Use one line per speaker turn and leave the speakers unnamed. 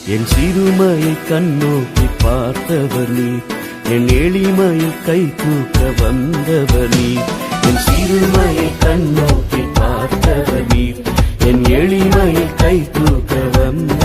என் சிறுமையை கண்ணோக்கி பார்த்தவர் நீர், என் எளிமையை கை தூக்க வந்தவர் நீர். என் சிறுமையை கண்ணோக்கி பார்த்தவர் நீர், என் எளிமையை கை தூக்க வந்த